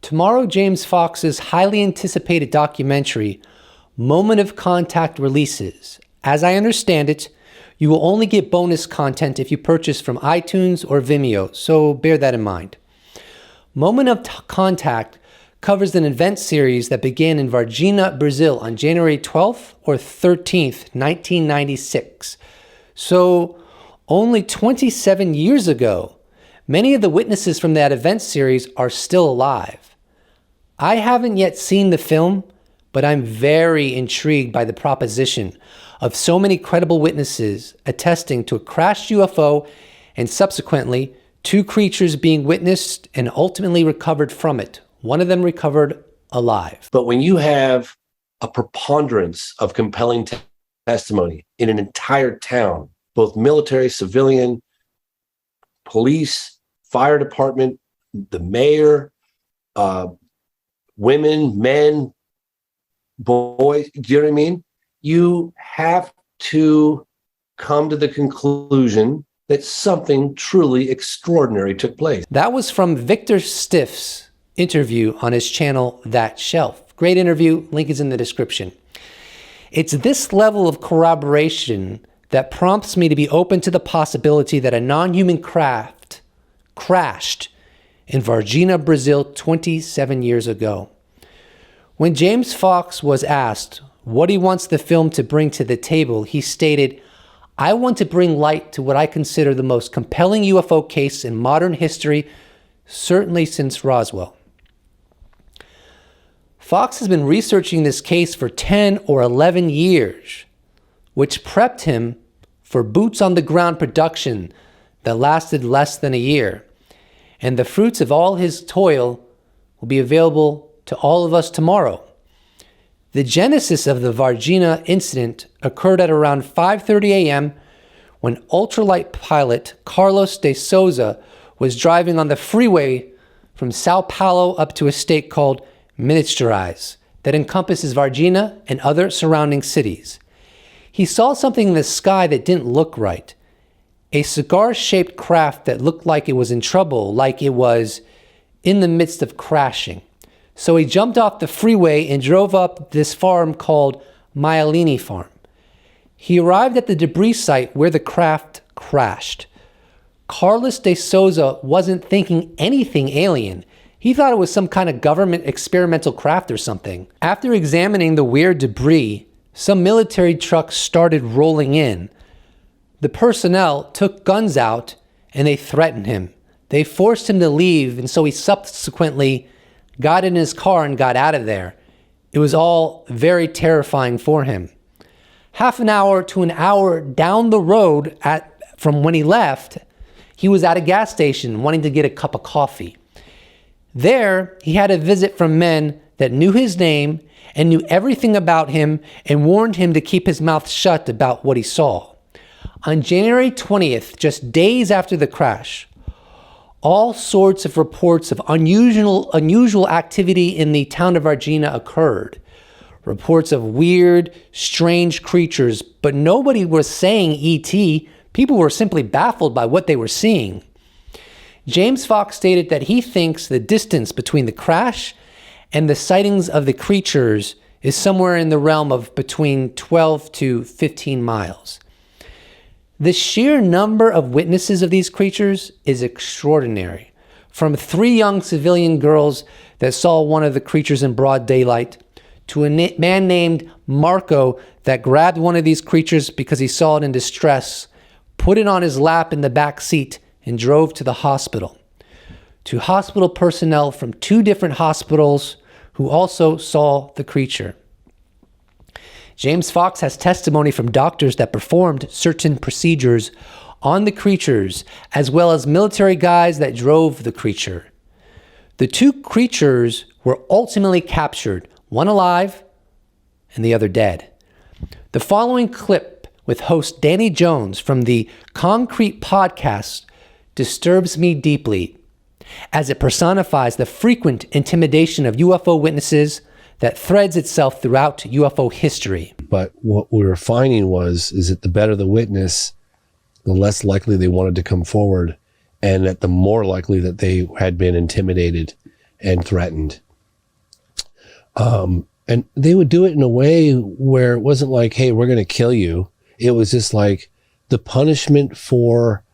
Tomorrow, James Fox's highly anticipated documentary, Moment of Contact, releases. As I understand it, you will only get bonus content if you purchase from iTunes or Vimeo, so bear that in mind. Moment of Contact covers an event series that began in Varginha, Brazil on January 12th or 13th, 1996. So only 27 years ago. Many of the witnesses from that event series are still alive. I haven't yet seen the film, but I'm very intrigued by the proposition of so many credible witnesses attesting to a crashed UFO and subsequently 2 creatures being witnessed and ultimately recovered from it. One of them recovered alive. But when you have a preponderance of compelling testimony in an entire town, both military, civilian, police, fire department, the mayor, women, men, boys, do you know what I mean? You have to come to the conclusion that something truly extraordinary took place. That was from Victor Stiff's interview on his channel, That Shelf. Great interview, link is in the description. It's this level of corroboration that prompts me to be open to the possibility that a non-human craft crashed in Varginha, Brazil 27 years ago. When James Fox was asked what he wants the film to bring to the table, he stated, "I want to bring light to what I consider the most compelling UFO case in modern history, certainly since Roswell." Fox has been researching this case for 10 or 11 years, which prepped him for boots on the ground production that lasted less than a year. And the fruits of all his toil will be available to all of us tomorrow. The genesis of the Varginha incident occurred at around 5:30 a.m. when ultralight pilot Carlos de Souza was driving on the freeway from Sao Paulo up to a state called Minas Gerais that encompasses Varginha and other surrounding cities. He saw something in the sky that didn't look right. A cigar-shaped craft that looked like it was in trouble, like it was in the midst of crashing. So he jumped off the freeway and drove up this farm called Myelini Farm. He arrived at the debris site where the craft crashed. Carlos de Souza wasn't thinking anything alien. He thought it was some kind of government experimental craft or something. After examining the weird debris, some military trucks started rolling in. The personnel took guns out and they threatened him. They forced him to leave, and so he subsequently got in his car and got out of there. It was all very terrifying for him. Half an hour to an hour down the road from when he left, he was at a gas station wanting to get a cup of coffee. There, he had a visit from men that knew his name and knew everything about him and warned him to keep his mouth shut about what he saw. On January 20th, just days after the crash, all sorts of reports of unusual activity in the town of Varginha occurred. Reports of weird, strange creatures, but nobody was saying ET. People were simply baffled by what they were seeing. James Fox stated that he thinks the distance between the crash and the sightings of the creatures is somewhere in the realm of between 12 to 15 miles. The sheer number of witnesses of these creatures is extraordinary. From 3 young civilian girls that saw one of the creatures in broad daylight, to a man named Marco that grabbed one of these creatures because he saw it in distress, put it on his lap in the back seat, and drove to the hospital. To hospital personnel from 2 different hospitals who also saw the creature. James Fox has testimony from doctors that performed certain procedures on the creatures, as well as military guys that drove the creature. The 2 creatures were ultimately captured, one alive and the other dead. The following clip with host Danny Jones from the Concrete Podcast disturbs me deeply, as it personifies the frequent intimidation of UFO witnesses that threads itself throughout UFO history. But what we were finding is that the better the witness, the less likely they wanted to come forward, and that the more likely that they had been intimidated. and threatened. And they would do it in a way where it wasn't like, hey, we're going to kill you. It was just like the punishment for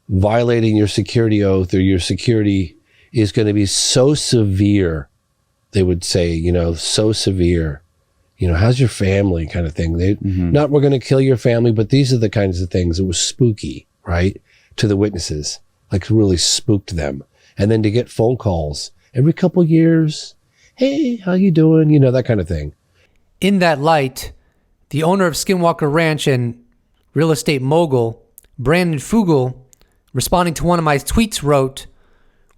violating your security oath or your security is going to be so severe. They would say, so severe, how's your family kind of thing. Not, we're going to kill your family, but these are the kinds of things. It was spooky, right? To the witnesses, like really spooked them. And then to get phone calls every couple years. Hey, how you doing? That kind of thing. In that light, the owner of Skinwalker Ranch and real estate mogul, Brandon Fugel, responding to one of my tweets, wrote,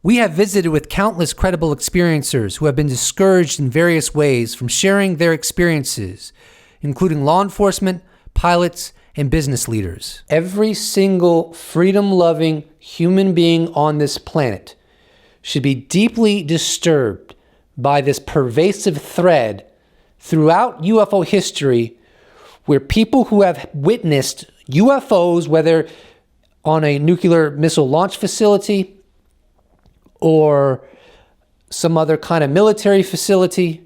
"We have visited with countless credible experiencers who have been discouraged in various ways from sharing their experiences, including law enforcement, pilots, and business leaders. Every single freedom-loving human being on this planet should be deeply disturbed by this pervasive thread throughout UFO history where people who have witnessed UFOs, whether on a nuclear missile launch facility or some other kind of military facility,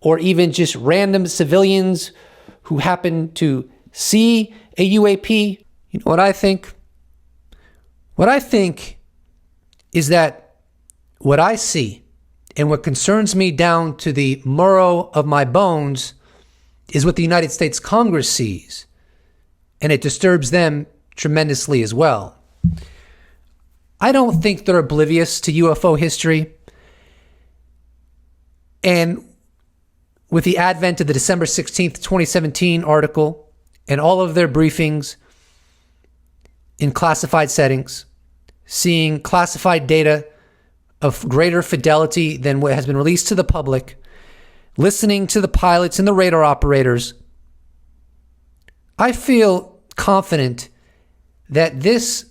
or even just random civilians who happen to see a UAP. You know what I think? What I think is that what I see and what concerns me down to the marrow of my bones is what the United States Congress sees. And it disturbs them tremendously as well. I don't think they're oblivious to UFO history. And with the advent of the December 16th, 2017 article and all of their briefings in classified settings, seeing classified data of greater fidelity than what has been released to the public, listening to the pilots and the radar operators, I feel confident that this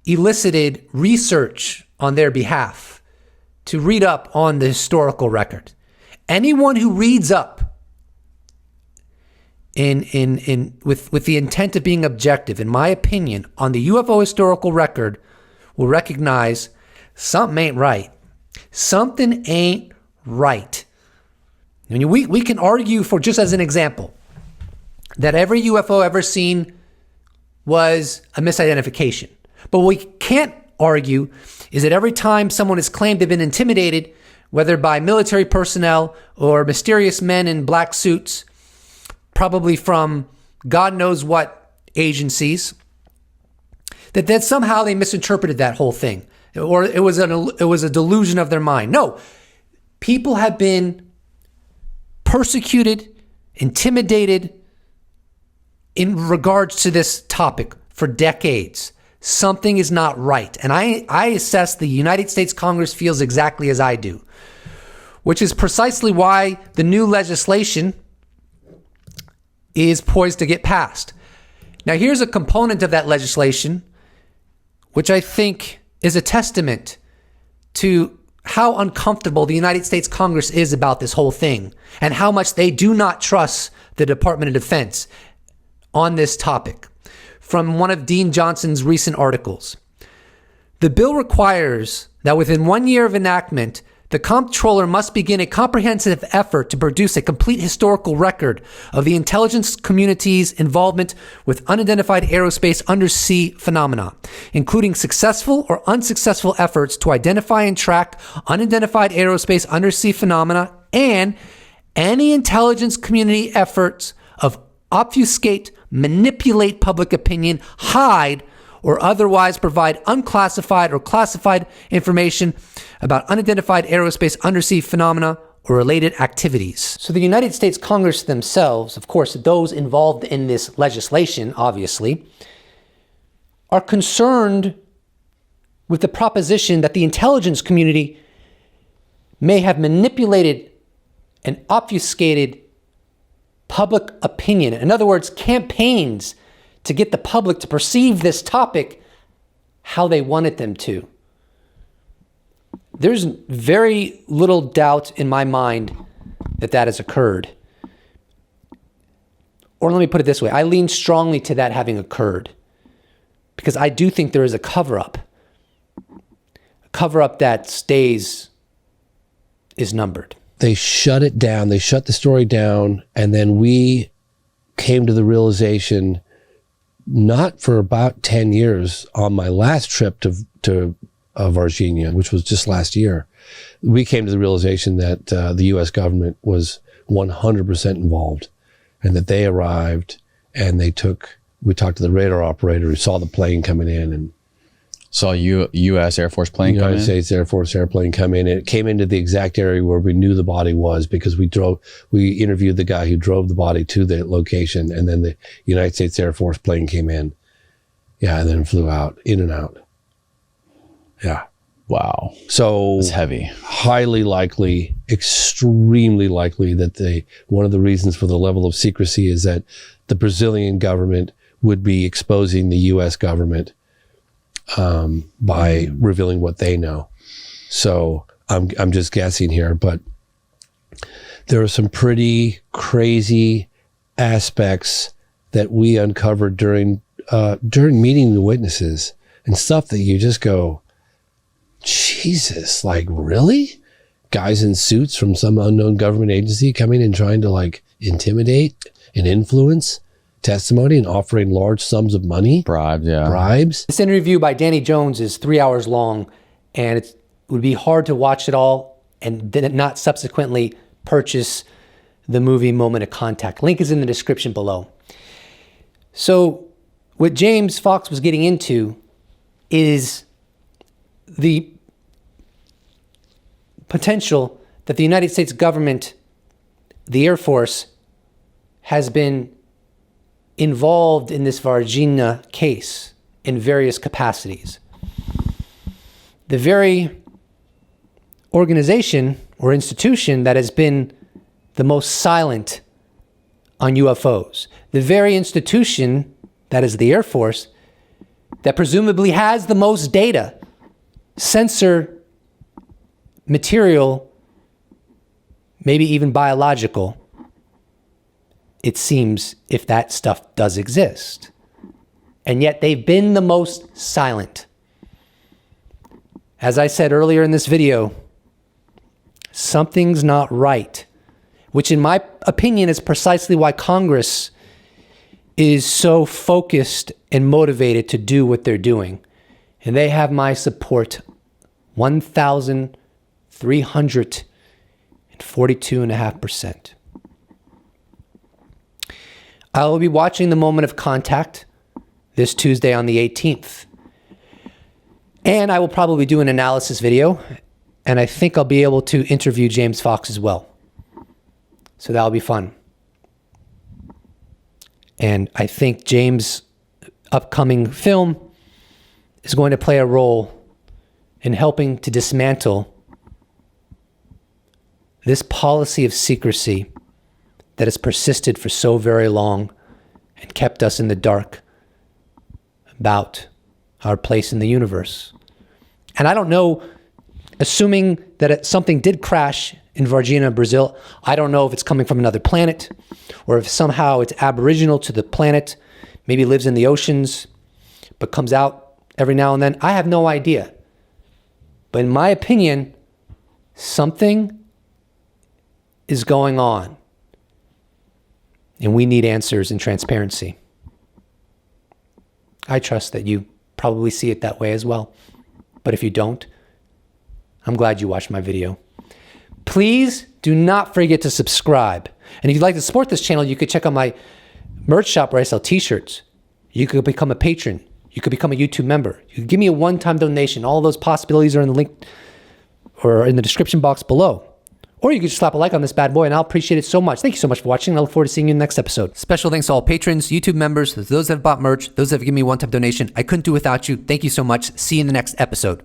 elicited research on their behalf to read up on the historical record. Anyone who reads up with the intent of being objective, in my opinion, on the UFO historical record will recognize something ain't right. Something ain't right. I mean, we can argue, for just as an example, that every UFO ever seen was a misidentification. But what we can't argue is that every time someone has claimed they've been intimidated, whether by military personnel or mysterious men in black suits, probably from God knows what agencies, that somehow they misinterpreted that whole thing, or it was a delusion of their mind. No, people have been persecuted, intimidated in regards to this topic for decades. Something is not right. And I assess the United States Congress feels exactly as I do, which is precisely why the new legislation is poised to get passed. Now, here's a component of that legislation, which I think is a testament to how uncomfortable the United States Congress is about this whole thing and how much they do not trust the Department of Defense on this topic. From one of Dean Johnson's recent articles, the bill requires that within 1 year of enactment, the comptroller must begin a comprehensive effort to produce a complete historical record of the intelligence community's involvement with unidentified aerospace undersea phenomena, including successful or unsuccessful efforts to identify and track unidentified aerospace undersea phenomena and any intelligence community efforts of obfuscate, manipulate public opinion, hide, or otherwise provide unclassified or classified information about unidentified aerospace undersea phenomena or related activities. So the United States Congress themselves, of course, those involved in this legislation, obviously, are concerned with the proposition that the intelligence community may have manipulated and obfuscated public opinion. In other words, campaigns to get the public to perceive this topic how they wanted them to. There's very little doubt in my mind that that has occurred. Or let me put it this way. I lean strongly to that having occurred because I do think there is a cover-up. A cover-up that stays is numbered. They shut it down. They shut the story down. And then we came to the realization, not for about 10 years, on my last trip to Varginha, which was just last year, we came to the realization that the U.S. government was 100% involved, and that they arrived and we talked to the radar operator who saw the plane coming in and saw U.S. Air Force plane come in? United States Air Force airplane come in. And it came into the exact area where we knew the body was, because we interviewed the guy who drove the body to the location, and then the United States Air Force plane came in. Yeah, and then flew out, in and out. Yeah. Wow. So it's heavy. Highly likely, extremely likely that one of the reasons for the level of secrecy is that the Brazilian government would be exposing the U.S. government by revealing what they know. So I'm just guessing here, but there are some pretty crazy aspects that we uncovered during meeting the witnesses, and stuff that you just go, Jesus, like, really? Guys in suits from some unknown government agency coming and trying to like intimidate and influence testimony and offering large sums of money. Bribes. This interview by Danny Jones is 3 hours long, and it would be hard to watch it all and then not subsequently purchase the movie Moment of Contact. Link is in the description below. So what James Fox was getting into is the potential that the United States government, the Air Force, has been involved in this Varginha case in various capacities. The very organization or institution that has been the most silent on UFOs, the very institution that is the Air Force, that presumably has the most data, sensor material, maybe even biological, it seems, if that stuff does exist. And yet they've been the most silent. As I said earlier in this video, something's not right, which in my opinion is precisely why Congress is so focused and motivated to do what they're doing. And they have my support 1,342.5%. I will be watching the Moment of Contact this Tuesday on the 18th. And I will probably do an analysis video, and I think I'll be able to interview James Fox as well. So that'll be fun. And I think James' upcoming film is going to play a role in helping to dismantle this policy of secrecy that has persisted for so very long and kept us in the dark about our place in the universe. And I don't know, assuming that something did crash in Varginha, Brazil, I don't know if it's coming from another planet or if somehow it's aboriginal to the planet, maybe lives in the oceans, but comes out every now and then. I have no idea. But in my opinion, something is going on. And we need answers and transparency. I trust that you probably see it that way as well. But if you don't, I'm glad you watched my video. Please do not forget to subscribe. And if you'd like to support this channel, you could check out my merch shop where I sell t-shirts. You could become a patron. You could become a YouTube member. You could give me a one-time donation. All those possibilities are in the link or in the description box below. Or you could just slap a like on this bad boy, and I'll appreciate it so much. Thank you so much for watching. I look forward to seeing you in the next episode. Special thanks to all patrons, YouTube members, those that have bought merch, those that have given me a one-time donation. I couldn't do without you. Thank you so much. See you in the next episode.